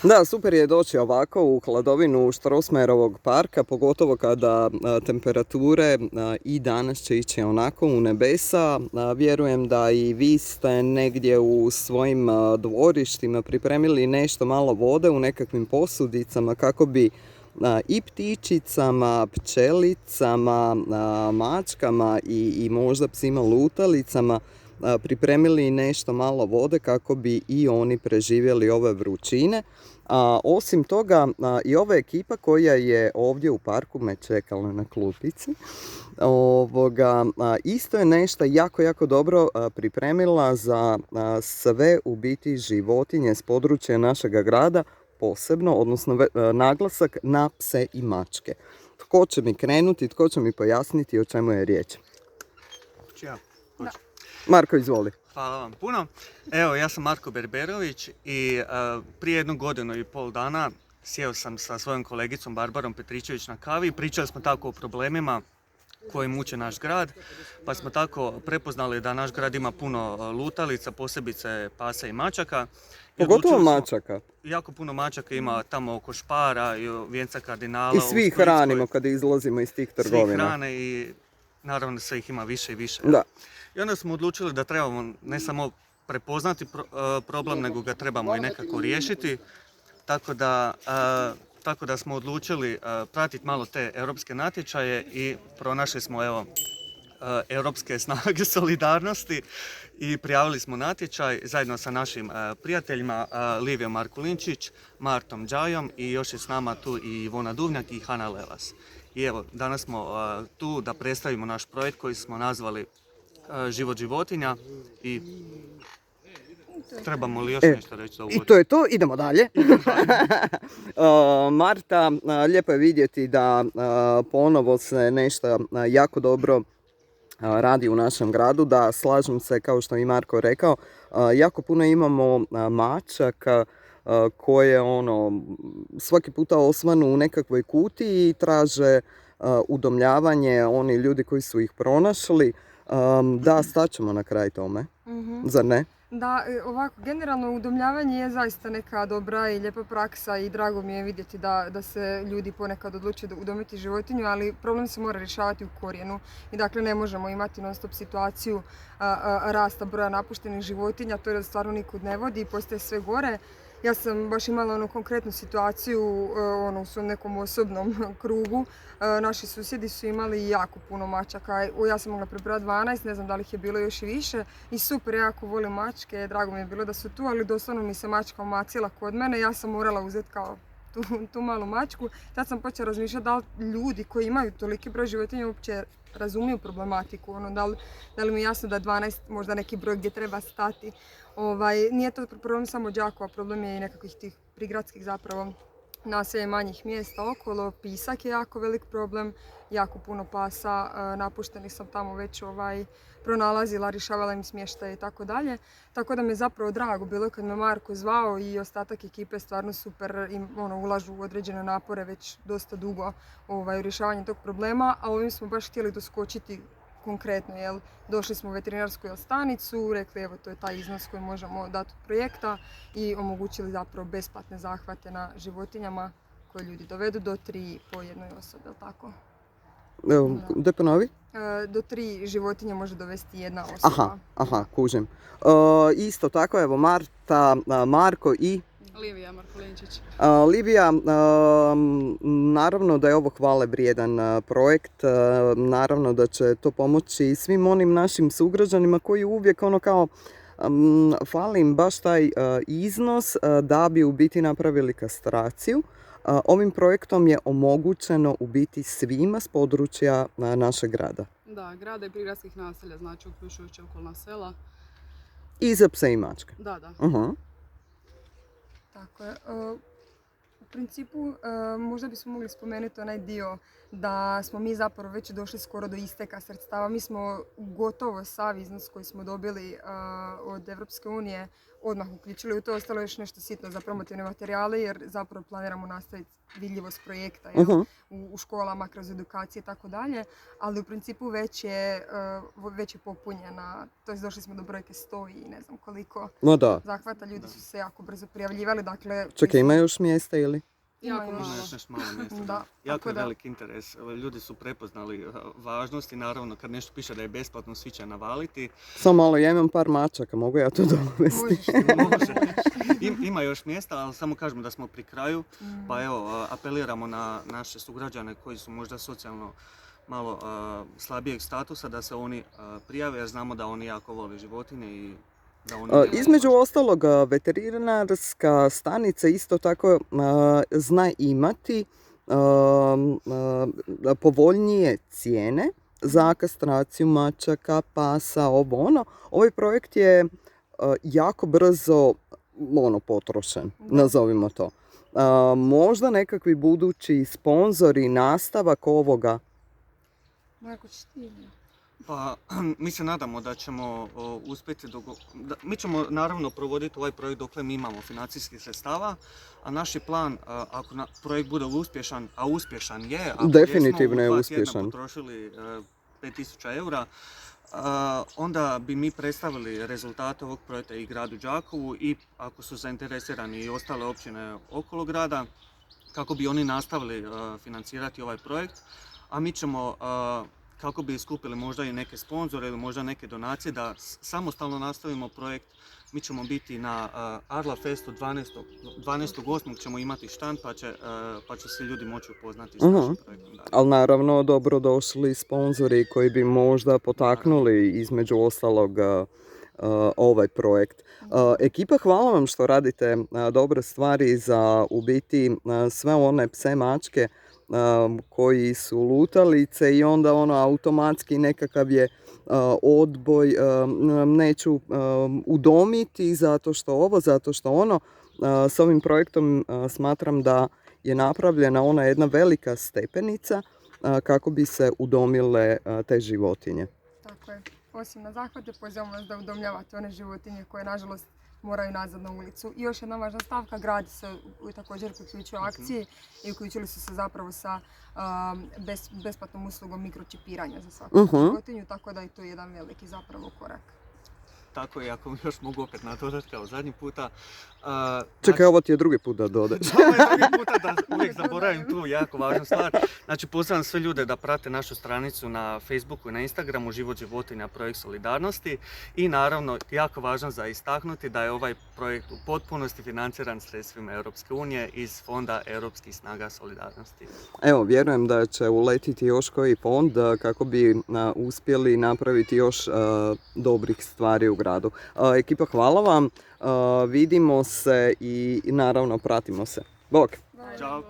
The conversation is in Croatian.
Da, super je doći ovako u hladovinu Strossmayerovog parka, pogotovo kada temperature i danas će ići onako u nebesa. Vjerujem da i vi ste negdje u svojim dvorištima pripremili nešto malo vode u nekakvim posudicama kako bi i ptičicama, pčelicama, mačkama i možda psima lutalicama pripremili nešto malo vode kako bi i oni preživjeli ove vrućine. Osim toga, i ova ekipa koja je ovdje u parku me čekala na klupici, isto je nešto jako dobro pripremila za sve u biti životinje s područja našega grada, posebno, odnosno naglasak na pse i mačke. Tko će mi krenuti, tko će mi pojasniti o čemu je riječ? Ja. Marko, izvoli. Hvala vam puno. Evo, ja sam Marko Berberović i prije 1,5 dana sjeo sam sa svojom kolegicom Barbarom Petričević na kavi i pričali smo tako o problemima koji muče naš grad, pa smo tako prepoznali da naš grad ima puno lutalica, posebice pasa i mačaka. Pogotovo mačaka. Jako puno mačaka ima tamo oko Špara i Vijenca Kardinala. I svi ih hranimo kad izlazimo iz tih trgovina. Svi hrane i naravno sve ih ima više i više. Da. I onda smo odlučili da trebamo ne samo prepoznati problem, nego ga trebamo i nekako riješiti. Tako da smo odlučili pratiti malo te europske natječaje i pronašli smo europske snage solidarnosti i prijavili smo natječaj zajedno sa našim prijateljima Livijom Markulinčić, Martom Đajom i još je s nama tu i Ivona Duvnjak i Hana Lelas. I evo, danas smo tu da predstavimo naš projekt koji smo nazvali Život životinja i trebamo li još nešto reći za uvod? I to je to, idemo dalje. Marta, lijepo je vidjeti da ponovo se nešto jako dobro radi u našem gradu, da slažem se, kao što je i Marko rekao, jako puno imamo mačaka koje svaki puta osvanu u nekakvoj kutiji i traže udomljavanje, oni ljudi koji su ih pronašli. Da, staćemo na kraj tome, zar ne? Da, ovako, generalno udomljavanje je zaista neka dobra i lijepa praksa i drago mi je vidjeti da se ljudi ponekad odlučuju udomiti životinju, ali problem se mora rješavati u korijenu i dakle ne možemo imati non stop situaciju rasta broja napuštenih životinja, to stvarno nikud ne vodi i postaje sve gore. Ja sam baš imala konkretnu situaciju u svom nekom osobnom krugu. Naši susjedi su imali jako puno mačaka. Ja sam mogla prebrojati 12, ne znam da li ih je bilo još i više. I super, ja jako volim mačke, drago mi je bilo da su tu, ali doslovno mi se mačka omacila kod mene. Ja sam morala uzeti kao tu malu mačku. Tad sam počela razmišljati da li ljudi koji imaju toliki broj životinja uopće razumiju problematiku. Da li mi je jasno da 12 možda neki broj gdje treba stati. Nije to problem samo Đakova, problem je i nekakvih tih prigradskih zapravo naselja i manjih mjesta okolo. Pisak je jako velik problem, jako puno pasa, napuštenih sam tamo već pronalazila, rješavala im smještaje i tako dalje. Tako da me zapravo drago bilo kad me Marko zvao i ostatak ekipe stvarno super ulažu u određene napore već dosta dugo u rješavanju tog problema, a ovim smo baš htjeli doskočiti konkretno, došli smo u veterinarsku stanicu, rekli evo to je taj iznos koji možemo dati od projekta i omogućili zapravo besplatne zahvate na životinjama koje ljudi dovedu do 3 po jednoj osobi, jel tako? Da ponovi? Do 3 životinje može dovesti jedna osoba. Aha, kužim. Isto tako, evo Marta, Marko i Livija Markulinčić. Livija, naravno da je ovo hvale vrijedan projekt, naravno da će to pomoći svim onim našim sugrađanima koji uvijek fali im baš taj iznos da bi u biti napravili kastraciju. Ovim projektom je omogućeno u biti svima s područja našeg grada. Da, grada i prigradskih naselja, znači uključujući okolna sela. I za pse i mačke. Da. Tako je. U principu možda bismo mogli spomenuti onaj dio da smo mi zapravo već došli skoro do isteka sredstava. Mi smo gotovo sav iznos koji smo dobili od Europske unije odmah uključili u to. Ostalo je još nešto sitno za promotivne materijale jer zapravo planiramo nastaviti vidljivost projekta jel, u školama, kroz edukacije i tako dalje. Ali u principu već je popunjena, to jest došli smo do brojke 100 i ne znam koliko No da. zahvata. Ljudi su se jako brzo prijavljivali. Dakle, Čekaj, ima još mjesta ili? Jako Ima malo. Ima još nešto malo mjesta. Da, Jako tako je da- velik interes. Ljudi su prepoznali važnost i naravno kad nešto piše da je besplatno svi će navaliti. Samo malo, ja imam par mačaka, mogu ja to dovesti? Možeš ti, Može. Ima još mjesta, ali samo kažemo da smo pri kraju. Pa evo, apeliramo na naše sugrađane koji su možda socijalno malo slabijeg statusa da se oni prijave jer znamo da oni jako vole životinje i da oni... Između ostalog, veterinarska stanica isto tako zna imati povoljnije cijene za kastraciju mačaka, pasa, ovo ono. Ovaj projekt je jako brzo potrošen, nazovimo to. Možda nekakvi budući sponzori, nastavak ovoga. Marko, ćeš ti? Pa, mi se nadamo da ćemo uspjeti mi ćemo naravno provoditi ovaj projekt dokle mi imamo financijskih sredstava, a naš je plan, ako projekt bude uspješan, a uspješan je, ako Definitivno je jesmo u 2 uspješan. tjedna potrošili 5.000 eura, onda bi mi predstavili rezultate ovog projekta i gradu Đakovu i ako su zainteresirani i ostale općine okolo grada, kako bi oni nastavili financirati ovaj projekt, a mi ćemo kako bi skupili možda i neke sponzore ili možda neke donacije da samostalno nastavimo projekt. Mi ćemo biti na Arla Festu 12.8. ćemo imati štand pa će se ljudi moći upoznati s našim projektom dalje. Ali naravno dobrodošli sponzori koji bi možda potaknuli između ostalog ovaj projekt. Ekipa, hvala vam što radite dobre stvari za u biti sve one pse mačke koji su lutalice i onda automatski nekakav je odboj, neću udomiti zato što ovo, zato što ono. S ovim projektom smatram da je napravljena ona jedna velika stepenica kako bi se udomile te životinje. Tako je. Osim na zahvate, pozivamo vas da udomljavate one životinje koje nažalost moraju nazad na ulicu. I još jedna važna stavka, grad se također priključio akciji i uključili su se zapravo sa besplatnom uslugom mikročipiranja za svaku životinju, tako da je to jedan veliki zapravo korak. Tako je, ako još mogu opet nadodati kao zadnji puta. Čekaj, ovo ti je drugi put da dodeš. Ovo je drugi puta da uvijek zaboravim tu jako važnu stvar. Znači, pozivam sve ljude da prate našu stranicu na Facebooku i na Instagramu Život životinja, projekt solidarnosti. I naravno, jako važno za istaknuti da je ovaj projekt u potpunosti financiran sredstvima Europske unije iz Fonda Europskih snaga solidarnosti. Evo, vjerujem da će uletiti još koji fond kako bi uspjeli napraviti još dobrih stvari u gradu. Ekipa, hvala vam. Vidimo se i naravno pratimo se. Bok! Ćao!